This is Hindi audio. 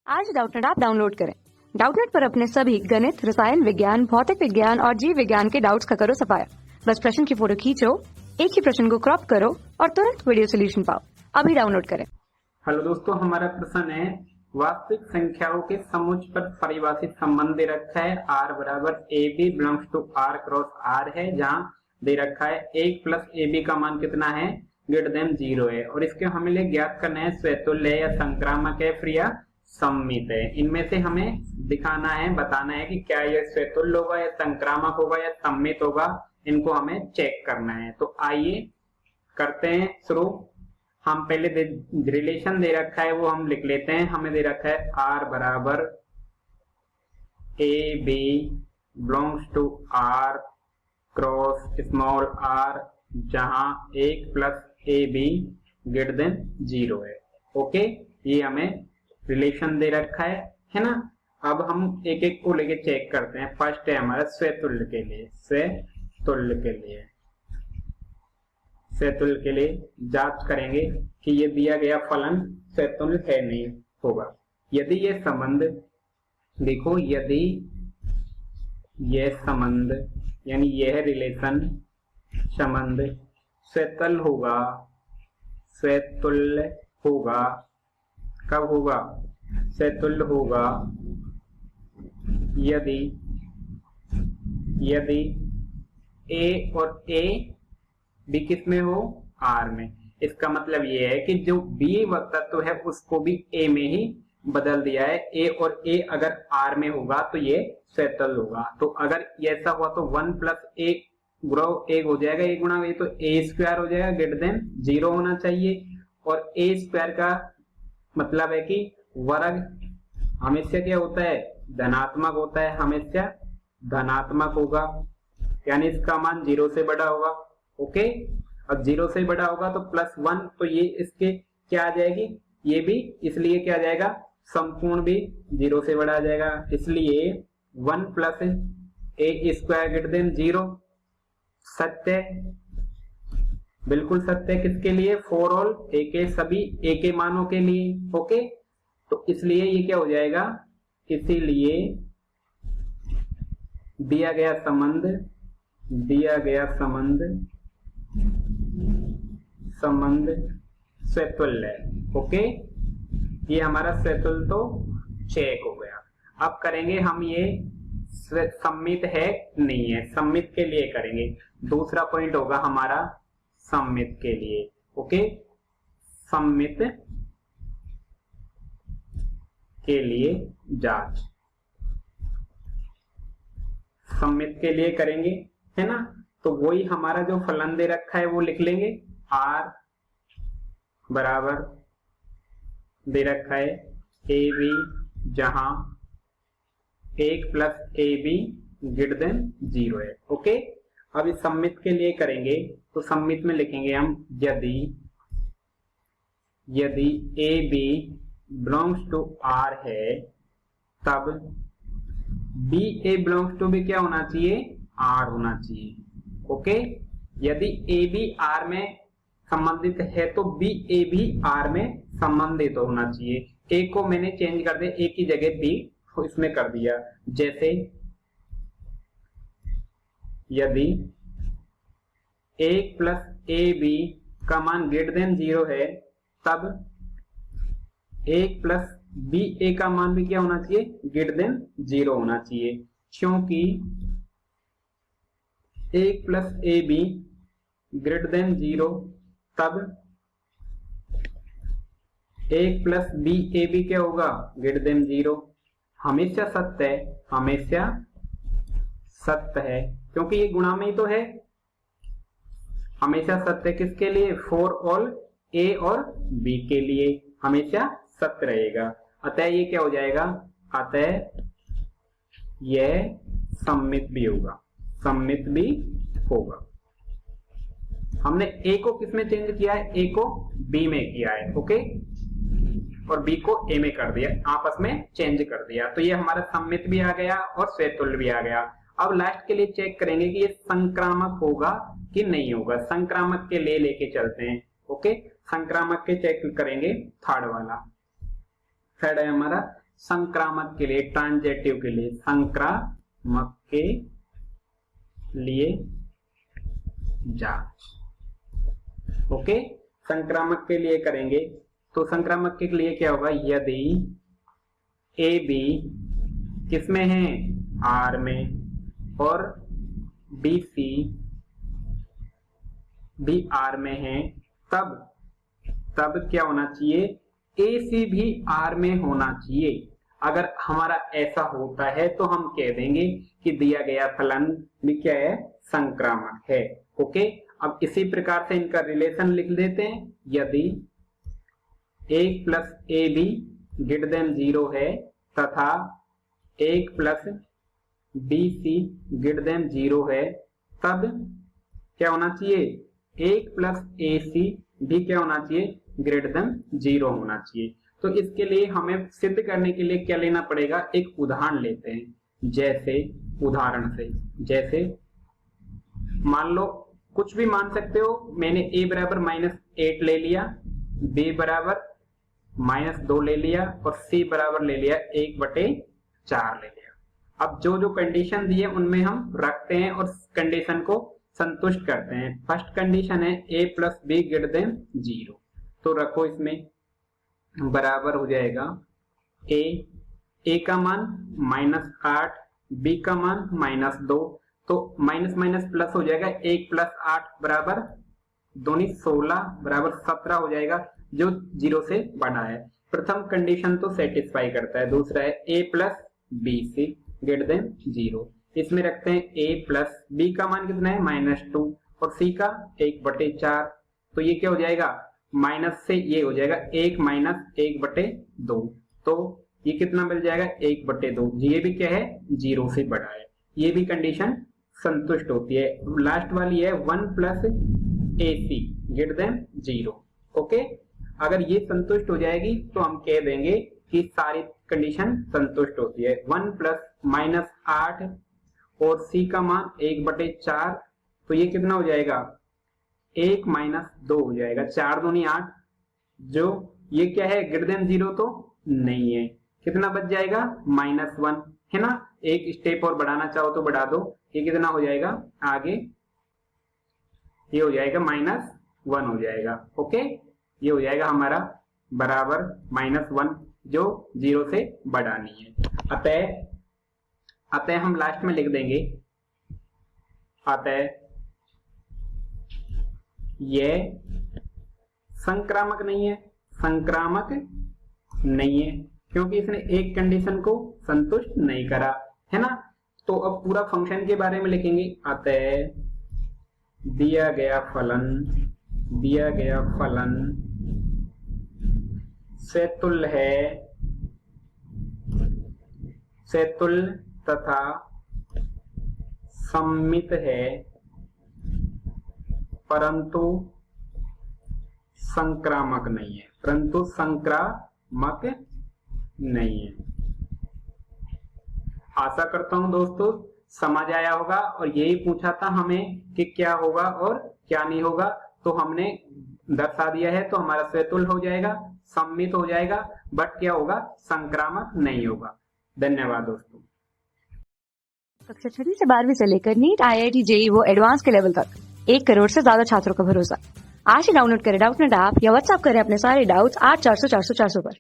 आज डाउटनट ऐप डाउनलोड करें। डाउटनट पर अपने सभी गणित, रसायन विज्ञान, भौतिक विज्ञान और जीव विज्ञान के डाउट्स का करो सफाया। बस प्रश्न की फोटो खींचो, एक ही प्रश्न को क्रॉप करो और तुरंत वीडियो सोल्यूशन पाओ। अभी डाउनलोड करें। हेलो दोस्तों, हमारा प्रश्न है वास्तविक संख्याओं के समुच्चय पर परिभाषित संबंध दे रखा है r बराबर ab belongs to r cross r है, जहां दे रखा है 1 प्लस ab का मान कितना है, ग्रेटर देन 0 है। और इसके हमें लिए ज्ञात करना है स्वतुल्य है या संक्रामक है फिर या सम्मित है। इनमें से हमें दिखाना है, बताना है कि क्या यह स्वतुल्य होगा या संक्रामक होगा या सम्मित होगा। इनको हमें चेक करना है। तो आइए करते हैं शुरू। हम पहले रिलेशन दे रखा है वो हम लिख लेते हैं। हमें दे रखा है r बराबर a b belongs to r cross small r, जहां 1 plus a b greater than 0 है। ओके, ये हमें रिलेशन दे रखा है ना। अब हम एक एक को लेके चेक करते हैं। फर्स्ट है हमारा स्वतुल्य के लिए। स्वतुल्य के लिए जांच करेंगे कि ये दिया गया फलन स्वतुल्य है नहीं होगा। यदि ये संबंध देखो, यदि यह संबंध यानी यह रिलेशन संबंध स्वतुल्य होगा, कब होगा, स्वतुल्य होगा यदि a और a b किस में हो, r में। इसका मतलब ये है कि जो b तत्व है उसको भी a में ही बदल दिया है। a और a अगर r में होगा तो ये स्वतुल्य होगा। तो अगर ऐसा हुआ तो 1 प्लस a गुणा 1 हो जाएगा, 1 गुणा तो a स्क्वायर हो जाएगा, ग्रेटर देन 0 होना चाहिए। और a स्क्वायर का मतलब है कि वर्ग हमेशा क्या होता है, धनात्मक होता है, हमेशा धनात्मक होगा, यानी इसका मान 0 से बड़ा होगा। ओके, अब 0 से बड़ा होगा तो +1, तो ये इसके क्या आ जाएगी, ये भी इसलिए क्या आ जाएगा, संपूर्ण भी 0 से बड़ा आ जाएगा। इसलिए 1 प्लस ए स्क्वायर ग्रेटर देन 0 सत्य, बिल्कुल सत्य। किसके लिए, फॉर ऑल ए के सभी ए के मानों के लिए। ओके, तो इसलिए ये क्या हो जाएगा, इसीलिए दिया गया संबंध स्वतुल्य है। ओके, ये हमारा स्वतुल्य तो चेक हो गया। अब करेंगे हम ये सम्मित है नहीं है, सम्मित के लिए करेंगे। दूसरा पॉइंट होगा हमारा सम्मित के लिए। ओके, सम्मित के लिए जांच, सम्मित के लिए करेंगे, है ना। तो वही हमारा जो फलन दे रखा है वो लिख लेंगे। r बराबर दे रखा है ए बी, जहां 1 plus a b greater than 0 है। ओके, अब इस सम्मित के लिए करेंगे तो सम्मित में लिखेंगे हम यदि a b belongs to r है, तब बी ए बिलोंग्स टू भी क्या होना चाहिए, r होना चाहिए। ओके, यदि ए बी r में संबंधित है तो बी ए भी r में संबंधित होना चाहिए। a को मैंने चेंज कर दिया, a की जगह b इसमें कर दिया। जैसे यदि 1 प्लस ए बी का मान ग्रेटर देन 0 है, तब 1 प्लस बी ए का मान भी क्या होना चाहिए, ग्रेटर देन 0 होना चाहिए। क्योंकि 1 plus a b greater than 0, तब 1 प्लस बी ए बी क्या होगा, ग्रेटर देन 0। हमेशा सत्य है, हमेशा सत्य है, क्योंकि ये गुणा में ही तो है। हमेशा सत्य किसके लिए, फॉर ऑल ए और बी के लिए हमेशा सत्य रहेगा। अतः ये क्या हो जाएगा, अतः यह सम्मित भी होगा, सम्मित भी होगा। हमने ए को किस में चेंज किया है, ए को बी में किया है। ओके, और बी को ए में कर दिया, आपस में चेंज कर दिया। तो ये हमारा सम्मित भी आ गया और स्वतुल्य भी आ गया। अब लास्ट के लिए चेक करेंगे कि ये संक्रामक होगा कि नहीं होगा। संक्रामक के लिए लेके चलते हैं। ओके, संक्रामक के चेक करेंगे। थर्ड वाला थर्ड है हमारा संक्रामक के लिए, ट्रांजेटिव के लिए, संक्रामक के लिए जांच। ओके, संक्रामक के लिए करेंगे तो संक्रामक के लिए क्या होगा, यदि ए बी किसमें है, आर में, और बी सी भी आर में है, तब क्या होना चाहिए, ए सी भी आर में होना चाहिए। अगर हमारा ऐसा होता है तो हम कह देंगे कि दिया गया फलन भी क्या है, संक्रामक है। ओके, अब इसी प्रकार से इनका रिलेशन लिख देते हैं। यदि एक plus a b greater than 0 है तथा एक plus b c greater than 0 है, तब क्या होना चाहिए, एक प्लस ए सी भी क्या होना चाहिए, ग्रेटर देन 0 होना चाहिए। तो इसके लिए हमें सिद्ध करने के लिए क्या लेना पड़ेगा, एक उदाहरण लेते हैं। जैसे मान लो, कुछ भी मान सकते हो, मैंने a बराबर -8 ले लिया, b बराबर -2 ले लिया और c बराबर ले लिया 1/4 ले लिया। अब जो कंडीशन दी है उनमें हम रखते हैं और कंडीशन को संतुष्ट करते हैं। फर्स्ट कंडीशन है a plus B greater than 0, तो रखो, इसमें बराबर हो जाएगा a का मान -8, b का मान -2, तो माइनस माइनस प्लस हो जाएगा, 1 + 8 बराबर 2 16 बराबर 17 हो जाएगा, जो 0 से बड़ा है। प्रथम कंडीशन तो सेटिस्फाई करता है। दूसरा है a plus b c greater than 0, इसमें रखते हैं a प्लस बी का मान कितना है, -2 और c का 1/4, तो ये क्या हो जाएगा, माइनस से ये हो जाएगा 1 - 1/2, तो ये कितना मिल जाएगा, 1/2। ये भी क्या है, 0 से बड़ा है। ये भी कंडीशन संतुष्ट होती है। लास्ट वाली है 1 + AC ग्रेटर देन 0। ओके, अगर ये संतुष्ट हो जाएगी तो हम कह देंगे कि सारी कंडीशन संतुष्ट होती है। 1 + -8 और c का मान 1/4, तो ये कितना हो जाएगा, 1 - 2 हो जाएगा, 4 दूनी 8, जो ये क्या है, ग्रेटर देन 0 तो नहीं है। कितना बच जाएगा, -1 है ना। एक स्टेप और बढ़ाना चाहो तो बढ़ा दो, ये कितना हो जाएगा आगे, ये हो जाएगा -1 हो जाएगा। ओके, ये हो जाएगा हमारा बराबर -1, जो 0 से बड़ा नहीं है। अतः हम लास्ट में लिख देंगे, अतः यह संक्रामक नहीं है, संक्रामक नहीं है, क्योंकि इसने एक कंडीशन को संतुष्ट नहीं करा, है ना। तो अब पूरा फंक्शन के बारे में लिखेंगे। अतः दिया गया फलन सेतुल्य तथा सम्मित है, परंतु संक्रामक नहीं है। आशा करता हूं दोस्तों समझ आया होगा, और यही पूछा था हमें कि क्या होगा और क्या नहीं होगा, तो हमने दर्शा दिया है। तो हमारा स्वतुल्य हो जाएगा, सम्मित हो जाएगा, बट क्या होगा, संक्रामक नहीं होगा। धन्यवाद दोस्तों। कक्षा 6वीं से 12वीं से लेकर नीट, IIT, JEE वो एडवांस के लेवल तक 1 करोड़ से ज्यादा छात्रों का भरोसा। आज ही डाउनलोड करें डाउटनेट ऐप या व्हाट्सएप करें अपने सारे डाउट्स 8400 400 400 पर।